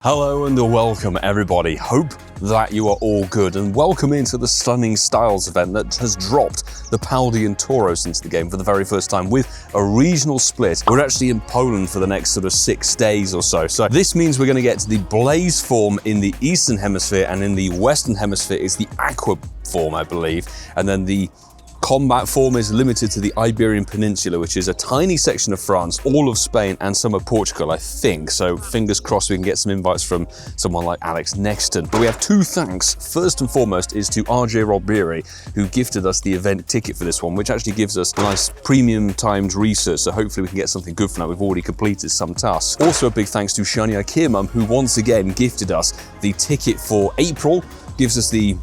Hello and welcome everybody, hope that you are all good and welcome into the Stunning Styles event that has dropped the Paldean Tauros into the game for the very first time with a regional split. We're actually in Poland for the next sort of 6 days or so. So this means we're going to get to the Blaze form in the Eastern Hemisphere, and in the Western Hemisphere is the Aqua form, I believe, and then the combat form is limited to the Iberian Peninsula, which is a tiny section of France, all of Spain, and some of Portugal, I think. So fingers crossed we can get some invites from someone like Alex Nexton. But we have two thanks. First and foremost is to RJ Robiri, who gifted us the event ticket for this one, which actually gives us nice premium timed research. So hopefully we can get something good from that. We've already completed some tasks. Also a big thanks to Shania Kirmam, who once again gifted us the ticket for April, gives us the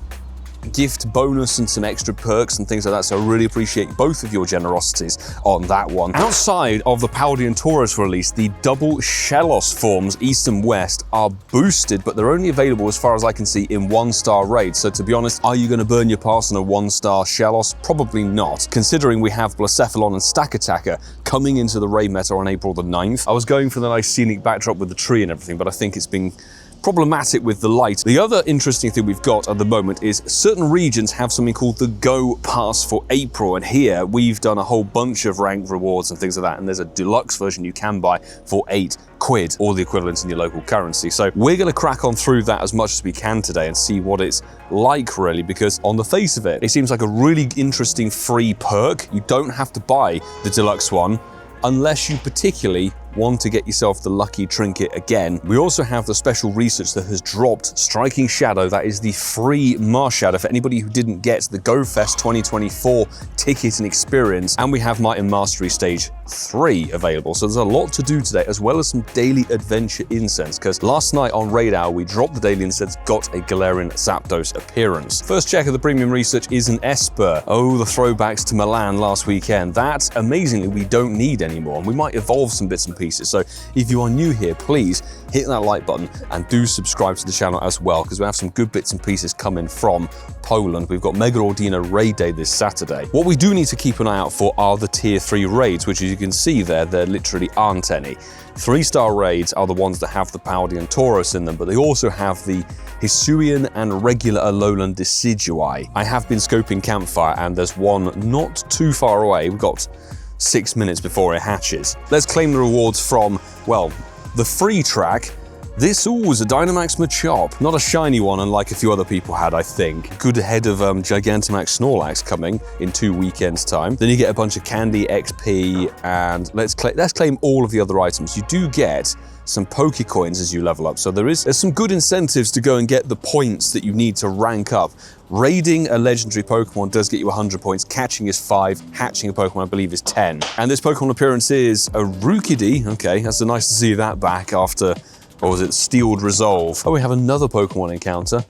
gift bonus and some extra perks and things like that, so I really appreciate both of your generosities on that one. Outside of the Paldean Tauros release, the double Shellos forms East and West are boosted, but they're only available, as far as I can see, in 1-star raids. So to be honest, are you going to burn your pass on a 1-star Shellos? Probably not, considering we have Blacephalon and Stack Attacker coming into the raid meta on April the 9th. I was going for the nice scenic backdrop with the tree and everything, but I think it's been problematic with the light. The other interesting thing we've got at the moment is certain regions have something called the GO Pass for April, and here we've done a whole bunch of rank rewards and things like that, and there's a deluxe version you can buy for £8, or the equivalent in your local currency. So we're going to crack on through that as much as we can today and see what it's like, really, because on the face of it, it seems like a really interesting free perk. You don't have to buy the deluxe one unless you particularly want to get yourself the lucky trinket again. We also have the special research that has dropped, Striking Shadow. That is the free Mars Shadow for anybody who didn't get the Go Fest 2024 ticket and experience. And we have Might and Mastery Stage 3 available. So there's a lot to do today, as well as some Daily Adventure Incense, because last night on Raid Hour, we dropped the Daily Incense, got a Galarian Zapdos appearance. First check of the premium research is an Esper. Oh, the throwbacks to Milan last weekend. That, amazingly, we don't need anymore. And we might evolve some bits and pieces. So if you are new here, please hit that like button and do subscribe to the channel as well, because we have some good bits and pieces coming from Poland. We've got Mega Ordina Raid Day this Saturday. What we do need to keep an eye out for are the Tier 3 raids, which, as you can see there literally aren't any. 3-star raids are the ones that have the Paldean Tauros in them, but they also have the Hisuian and regular Alolan Decidui. I have been scoping Campfire, and there's one not too far away. We've got 6 minutes before it hatches. Let's claim the rewards from, well, the free track. This was a Dynamax Machop, not a shiny one, unlike a few other people had, I think. Good ahead of Gigantamax Snorlax coming in 2 weekends' time. Then you get a bunch of candy, XP, and let's claim all of the other items. You do get some Pokecoins as you level up, so there's some good incentives to go and get the points that you need to rank up. Raiding a legendary Pokemon does get you 100 points, catching is 5, hatching a Pokemon I believe is 10. And this Pokemon appearance is a Rookidee. Okay, that's nice to see that back after, or was it Steeled Resolve? Oh, we have another Pokemon encounter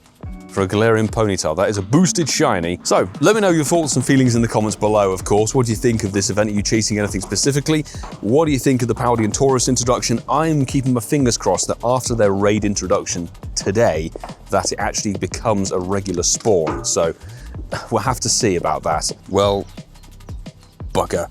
for a Galarian Ponytail. That is a boosted shiny. So let me know your thoughts and feelings in the comments below, of course. What do you think of this event? Are you chasing anything specifically? What do you think of the Paldean Tauros introduction? I'm keeping my fingers crossed that after their raid introduction today, that it actually becomes a regular spawn. So we'll have to see about that. Well, bugger.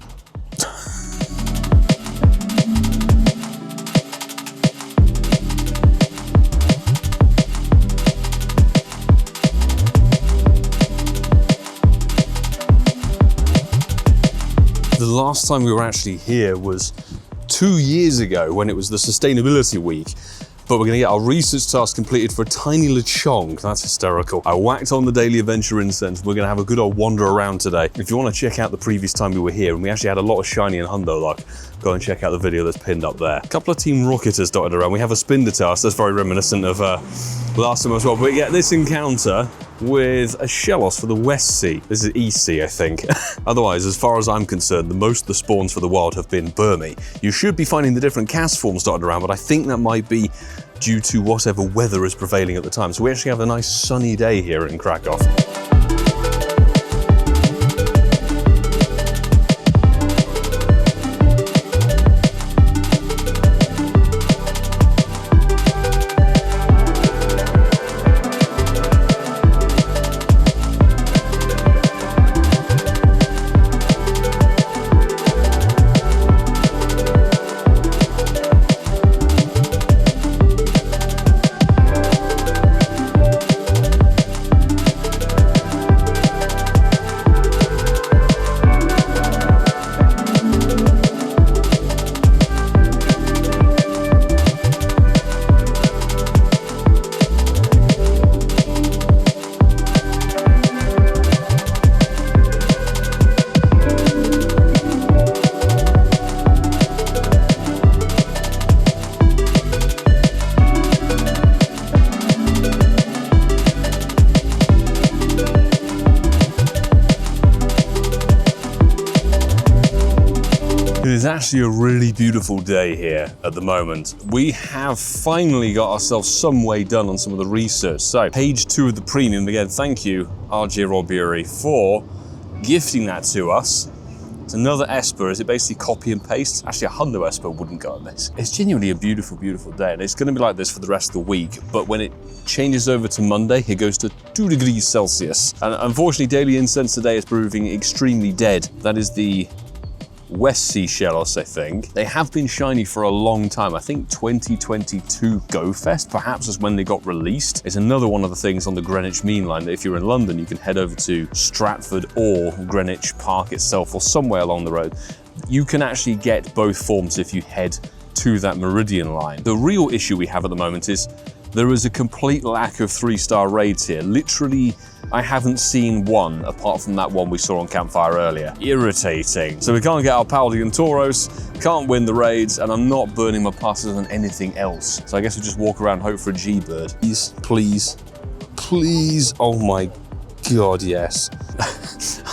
The last time we were actually here was 2 years ago when it was the Sustainability Week. But we're going to get our research task completed for a tiny Lechonk. That's hysterical. I whacked on the Daily Adventure Incense. We're going to have a good old wander around today. If you want to check out the previous time we were here, and we actually had a lot of shiny and hundo luck, go and check out the video that's pinned up there. A couple of Team Rocketers dotted around. We have a Spinda that's very reminiscent of last time as well. But yeah, this encounter with a Shellos for the West Sea. This is East Sea, I think. Otherwise, as far as I'm concerned, most of the spawns for the wild have been Burmy. You should be finding the different cast forms dotted around, but I think that might be due to whatever weather is prevailing at the time. So we actually have a nice sunny day here in Krakow. actually a really beautiful day here at the moment. We have finally got ourselves some way done on some of the research. So, page 2 of the premium. Again, thank you, RJ Robbery, for gifting that to us. It's another Esper. Is it basically copy and paste? Actually, a Hundo Esper wouldn't go on this. It's genuinely a beautiful, beautiful day, and it's going to be like this for the rest of the week. But when it changes over to Monday, it goes to 2 degrees Celsius. And unfortunately, Daily Incense today is proving extremely dead. That is the West Sea Shellos, I think. They have been shiny for a long time. I think 2022 Go Fest, perhaps, is when they got released. It's another one of the things on the Greenwich Mean Line that if you're in London, you can head over to Stratford or Greenwich Park itself or somewhere along the road. You can actually get both forms if you head to that Meridian line. The real issue we have at the moment is there is a complete lack of 3-star raids here. Literally, I haven't seen one apart from that one we saw on Campfire earlier. Irritating. So we can't get our Paldean Tauros, can't win the raids, and I'm not burning my passes on anything else. So I guess we'll just walk around and hope for a G-Bird. Please, please, please. Oh my God, yes.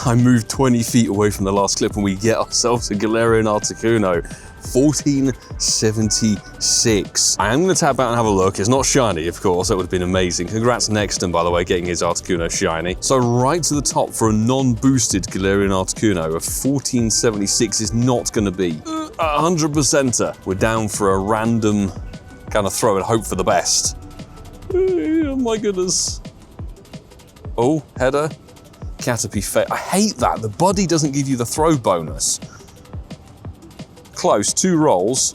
I moved 20 feet away from the last clip and we get ourselves a Galarian Articuno. 1476. I am going to tap out and have a look. It's not shiny, of course. That would have been amazing. Congrats Nexton, by the way, getting his Articuno shiny. So right to the top for a non-boosted Galarian Articuno, a 1476 is not going to be 100%er. We're down for a random kind of throw and hope for the best. Oh my goodness. Oh, header. Caterpie Fate. I hate that. The body doesn't give you the throw bonus. Close, 2 rolls.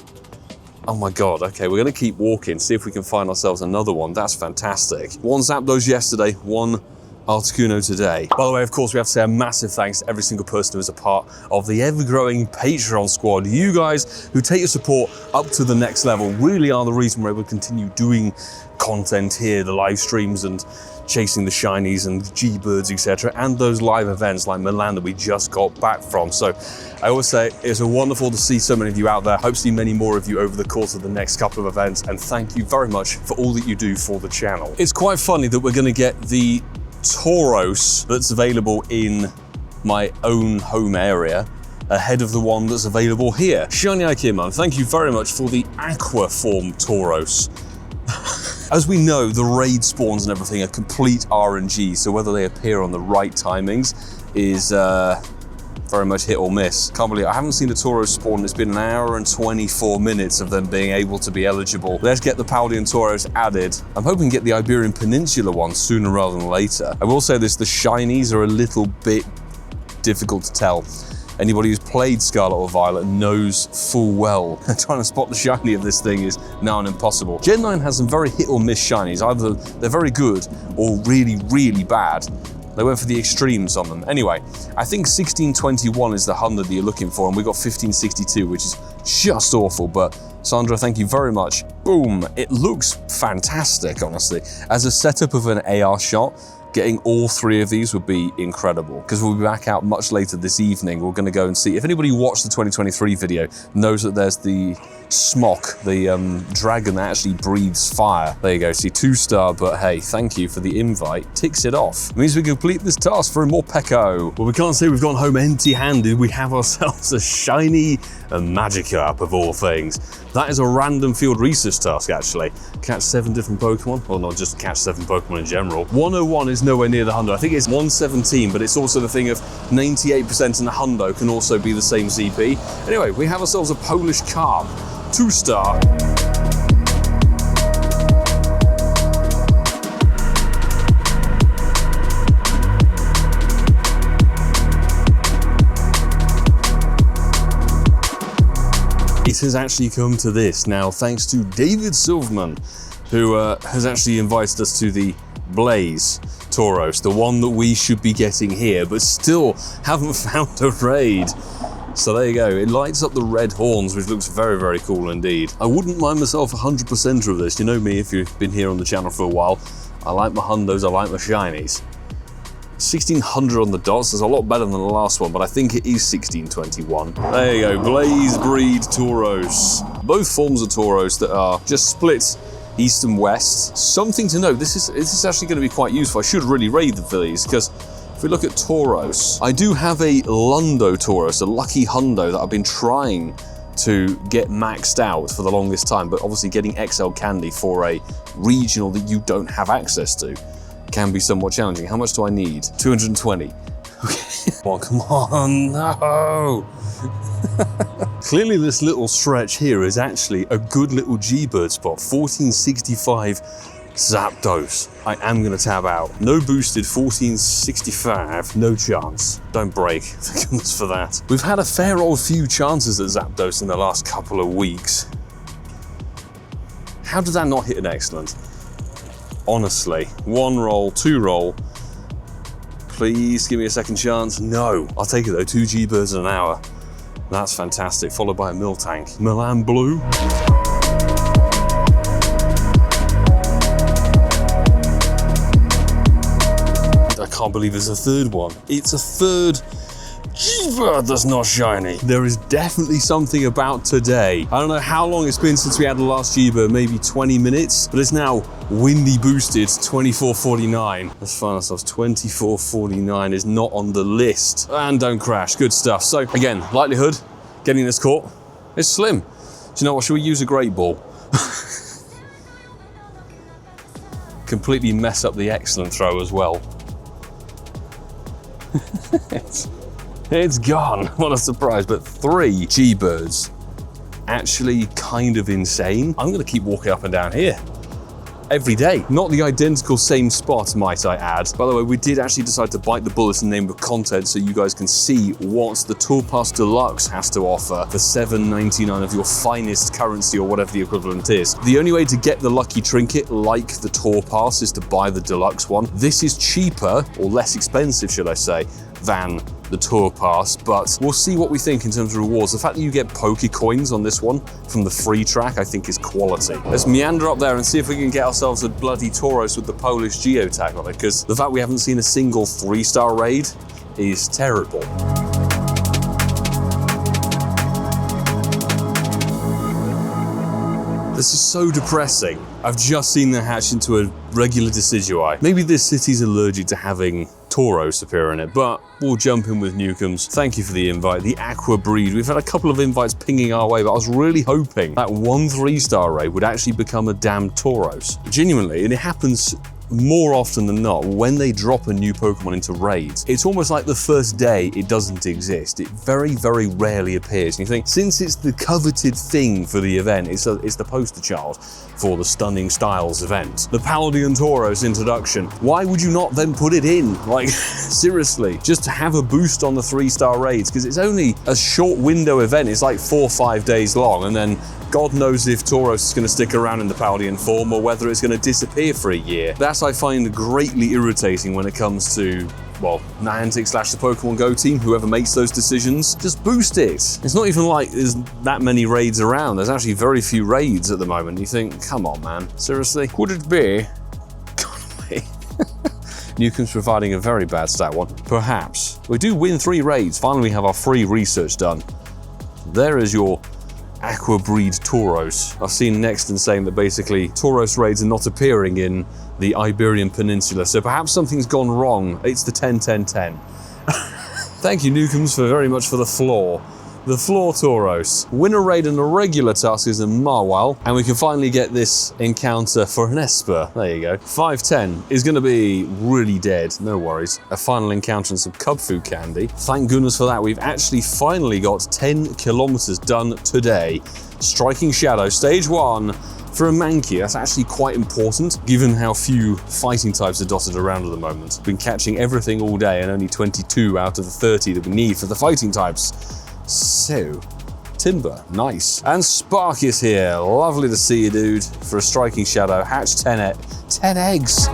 Oh my God, okay, we're gonna keep walking, see if we can find ourselves another one. That's fantastic. 1 Zapdos yesterday, 1 Articuno today. By the way, of course, we have to say a massive thanks to every single person who is a part of the ever-growing Patreon squad. You guys who take your support up to the next level really are the reason we're able to continue doing content here, the live streams and chasing the shinies and G-Birds, etc., and those live events like Milan that we just got back from. So I always say it's wonderful to see so many of you out there. Hope to see many more of you over the course of the next couple of events, and thank you very much for all that you do for the channel. It's quite funny that we're going to get the Tauros that's available in my own home area ahead of the one that's available here. Shiny Aikimon, thank you very much for the Aqua Form Tauros. As we know, the raid spawns and everything are complete RNG, so whether they appear on the right timings is very much hit or miss. Can't believe I haven't seen a Tauros spawn. It's been 1 hour and 24 minutes of them being able to be eligible. Let's get the Paldean Tauros added. I'm hoping to get the Iberian Peninsula one sooner rather than later. I will say this, the shinies are a little bit difficult to tell. Anybody who's played Scarlet or Violet knows full well trying to spot the shiny of this thing is now an impossible. Gen 9 has some very hit or miss shinies. Either they're very good or really, really bad. They went for the extremes on them. Anyway, I think 1621 is the 100 that you're looking for, and we got 1562, which is just awful, but Sandra, thank you very much. Boom, it looks fantastic, honestly. As a setup of an AR shot, getting all 3 of these would be incredible, because we'll be back out much later this evening. We're going to go and see. If anybody watched the 2023 video knows that there's the Smok, the dragon that actually breathes fire. There you go, see 2-star, but hey, thank you for the invite. Ticks it off. It means we complete this task for a more Peko. Well, we can't say we've gone home empty-handed. We have ourselves a shiny Magikarp of all things. That is a random field research task, actually. Catch 7 different Pokemon. Well, not just catch 7 Pokemon in general. 101 is nowhere near the Hundo. I think it's 117, but it's also the thing of 98% in the Hundo can also be the same ZP. Anyway, we have ourselves a Polish Carp. 2-star. It has actually come to this now, thanks to David Silverman, who has actually invited us to the Blaze Tauros, the one that we should be getting here, but still haven't found a raid. So there you go, it lights up the red horns, which looks very, very cool indeed. I wouldn't mind myself 100% of this. You know me, if you've been here on the channel for a while. I like my Hundos, I like my Shinies. 1600 on the dots is a lot better than the last one, but I think it is 1621. There you go, Blaze Breed Tauros. Both forms of Tauros that are just split east and west. Something to note, this is actually going to be quite useful. I should really raid them for these, because if we look at Tauros, I do have a Lundo Tauros, a lucky Hundo that I've been trying to get maxed out for the longest time, but obviously getting XL candy for a regional that you don't have access to can be somewhat challenging. How much do I need? 220. Oh, come on, no! Clearly this little stretch here is actually a good little G-Bird spot. 1465 Zapdos. I am going to tab out. No boosted 1465, no chance. Don't break, thank goodness for that. We've had a fair old few chances at Zapdos in the last couple of weeks. How did that not hit an excellent? Honestly, 1 roll, 2 roll. Please give me a second chance. No, I'll take it though, 2 G-Birds in an hour. That's fantastic, followed by a Miltank. Milan Blue. I can't believe there's a third one. It's a third G-Bird that's not shiny. There is definitely something about today. I don't know how long it's been since we had the last G-Bird, maybe 20 minutes, but it's now windy boosted 2449. Let's find ourselves 2449 is not on the list. And don't crash, good stuff. So again, likelihood, getting this caught, is slim. Do you know what, should we use a great ball? Completely mess up the excellent throw as well. It's gone, what a surprise, but 3 G-Birds. Actually kind of insane. I'm gonna keep walking up and down here every day. Not the identical same spot, might I add. By the way, we did actually decide to bite the bullet in the name of content so you guys can see what the Tour Pass Deluxe has to offer for $7.99 of your finest currency or whatever the equivalent is. The only way to get the lucky trinket, like the Tour Pass, is to buy the deluxe one. This is cheaper, or less expensive, should I say, than the Tour Pass, but we'll see what we think in terms of rewards. The fact that you get Pokecoins on this one from the free track, I think is quality. Let's meander up there and see if we can get ourselves a bloody Tauros with the Polish geotag on it, because the fact we haven't seen a single 3-star raid is terrible. This is so depressing. I've just seen them hatch into a regular Decidueye. Maybe this city's allergic to having Tauros appear in it, but we'll jump in with Newcombs. Thank you for the invite. The Aqua Breed. We've had a couple of invites pinging our way, but I was really hoping that 1 3-star raid would actually become a damn Tauros. Genuinely, and it happens more often than not when they drop a new Pokemon into raids. It's almost like the first day it doesn't exist. It very, very rarely appears. And you think, since it's the coveted thing for the event, it's the poster child for the Stunning Styles event. The Paldean Tauros introduction. Why would you not then put it in? Like, seriously, just to have a boost on the 3-star raids, because it's only a short window event. It's like 4 or 5 days long, and then God knows if Tauros is going to stick around in the Paldean form or whether it's going to disappear for a year. That I find greatly irritating when it comes to, well, Niantic / the Pokemon GO team, whoever makes those decisions. Just boost it. It's not even like there's that many raids around. There's actually very few raids at the moment. You think, come on, man. Seriously? Could it be? God away. Newcomb's providing a very bad stat one. Perhaps. We do win 3 raids. Finally, we have our free research done. There is your Aqua Breed Tauros. I've seen Nexton saying that basically Tauros raids are not appearing in the Iberian Peninsula, so perhaps something's gone wrong. It's the 10-10-10. Thank you, Newcombs, very much for the floor. The floor Tauros. Win a raid and a regular task is in Marwal, and we can finally get this encounter for an Esper. There you go. 510 is going to be really dead, no worries. A final encounter and some cub food candy. Thank goodness for that. We've actually finally got 10 kilometers done today. Striking Shadow, stage 1. For a Mankey, that's actually quite important, given how few fighting types are dotted around at the moment. Been catching everything all day, and only 22 out of the 30 that we need for the fighting types. So, Timber, nice. And Spark is here. Lovely to see you, dude. For a Striking Shadow, hatch 10 eggs.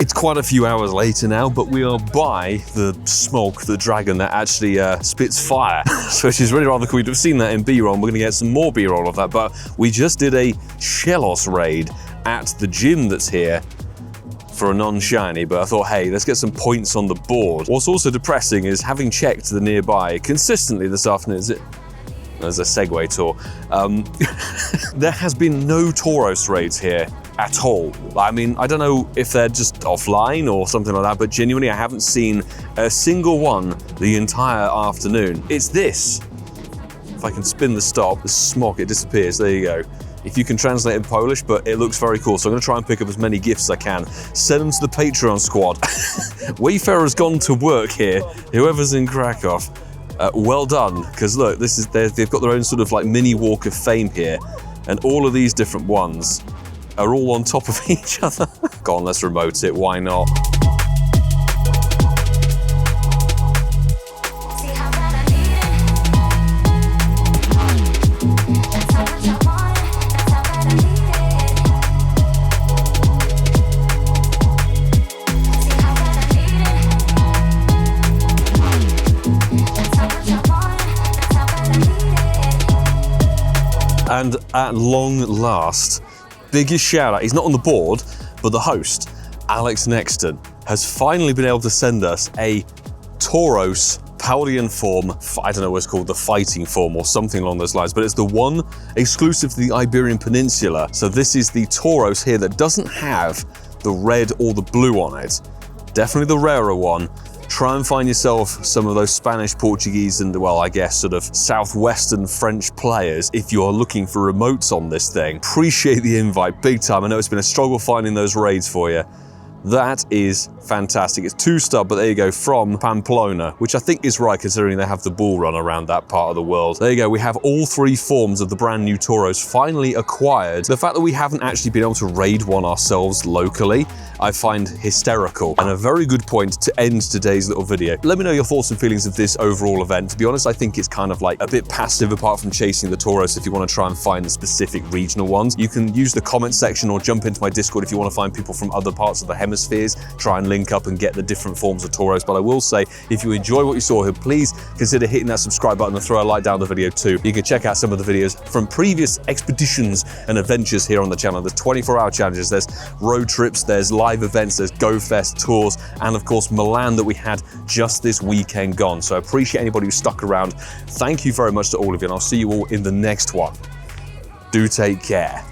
It's quite a few hours later now, but we are by the Smok, the dragon that actually spits fire, which is really rather cool. We've seen that in B-roll, and we're going to get some more B-roll of that, but we just did a Shellos raid at the gym that's here for a non-shiny, but I thought, hey, let's get some points on the board. What's also depressing is having checked the nearby consistently this afternoon, there's a Segway tour, there has been no Tauros raids here at all. I mean, I don't know if they're just offline or something like that, but genuinely I haven't seen a single one the entire afternoon. It's this. If I can spin the stop, the Smok, it disappears. There you go. If you can translate in Polish, but it looks very cool. So I'm gonna try and pick up as many gifts as I can. Send them to the Patreon squad. Wayfarer's gone to work here. Whoever's in Krakow. Well done, because look, they've got their own sort of like mini walk of fame here, and all of these different ones are all on top of each other. Go on, let's remote it, why not? And at long last, biggest shout out, he's not on the board, but the host, Alex Nexton, has finally been able to send us a Tauros Paldean form, I don't know what it's called, the fighting form or something along those lines, but it's the one exclusive to the Iberian Peninsula. So this is the Tauros here that doesn't have the red or the blue on it. Definitely the rarer one. Try and find yourself some of those Spanish, Portuguese, and, well, I guess sort of southwestern French players if you're looking for remotes on this thing. Appreciate the invite, big time. I know it's been a struggle finding those raids for you. That is fantastic. It's 2-star, but there you go, from Pamplona, which I think is right considering they have the bull run around that part of the world. There you go, we have all 3 forms of the brand new Tauros finally acquired. The fact that we haven't actually been able to raid one ourselves locally, I find hysterical, and a very good point to end today's little video. Let me know your thoughts and feelings of this overall event. To be honest, I think it's kind of like a bit passive apart from chasing the Tauros if you want to try and find the specific regional ones. You can use the comment section or jump into my Discord if you want to find people from other parts of the hemispheres, try and link up and get the different forms of Tauros. But I will say, if you enjoy what you saw here, please consider hitting that subscribe button and throw a like down the video too. You can check out some of the videos from previous expeditions and adventures here on the channel. There's 24-hour challenges, there's road trips, there's live events, there's Go Fest tours, and of course Milan that we had just this weekend gone. So I appreciate anybody who stuck around. Thank you very much to all of you, and I'll see you all in the next one. Do take care.